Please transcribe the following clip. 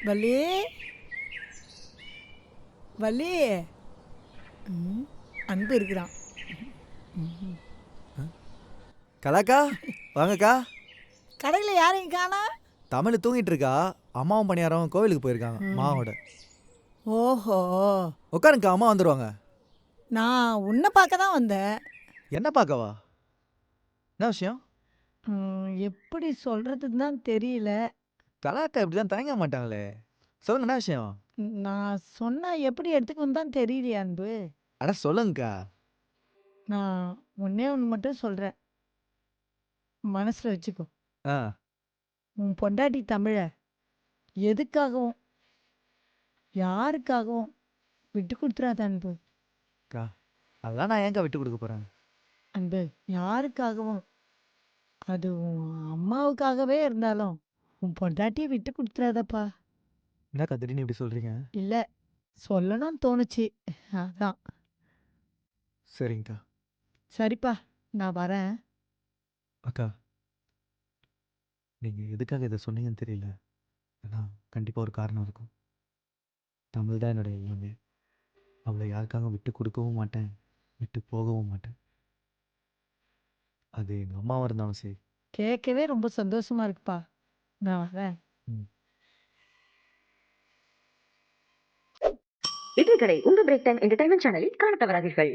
வள்ளி வள்ளி அன்பு இருக்கிறான். கலாக்கா வாங்கக்கா. கடையில் யாரையும் காணா. தமிழ் தூங்கிட்டு இருக்கா. அம்மாவும் பணியாரம் கோவிலுக்கு போயிருக்காங்க மாவோட. ஓஹோ, உட்காருங்கக்கா, அம்மா வந்துடுவாங்க. நான் உன்னை பார்க்க தான் வந்தேன். என்ன பார்க்கவா? என்ன விஷயம்? எப்படி சொல்கிறதுன்னு தான் தெரியல. கலாக்கா இப்படி தான் தயங்க மாட்டாங்களே. சொல்லுங்க, என்ன விஷயம்? நான் சொன்னால் எப்படி எடுத்துக்கணும் தான் தெரியலையே அன்பு. அட சொல்லுங்கக்கா. நான் ஒன்றே ஒன்று மட்டும் சொல்கிறேன், மனசில் வச்சுக்கோ. ஆ உன் பொண்டாட்டி தமிழ எதுக்காகவும் யாருக்காகவும் விட்டு கொடுத்துறாத அன்பு. அக்கா, அதெல்லாம் நான் ஏங்கா விட்டு கொடுக்க போகிறேன்? அன்பு, யாருக்காகவும், அது உன் அம்மாவுக்காகவே இருந்தாலும் உன் பொண்டாட்டியை விட்டு கொடுத்துறாதப்பா. என்னக்கா திடீர்னு இப்படி சொல்கிறீங்க? இல்லை, சொல்லணும்னு தோணுச்சு, அதான். சரிங்கக்கா. சரிப்பா, நான் வரேன். அக்கா, நீங்கள் எதுக்காக இதை சொன்னீங்கன்னு தெரியல. ஆனால் கண்டிப்பாக ஒரு காரணம் இருக்கும். தமிழ் தான் என்னுடைய எல்லாமே. அவளை யாருக்காகவும் விட்டு கொடுக்கவும் மாட்டேன், விட்டு போகவும் மாட்டேன். அது எங்கள் அம்மாவாக இருந்தாலும் சரி. கேட்கவே ரொம்ப சந்தோஷமா இருக்குப்பா. நான் வரேன். ம். இட்லி கடை உங்க பிரேக் டைம் என்டர்டைன்மெண்ட் சேனலில் காண தவறாதீர்கள்.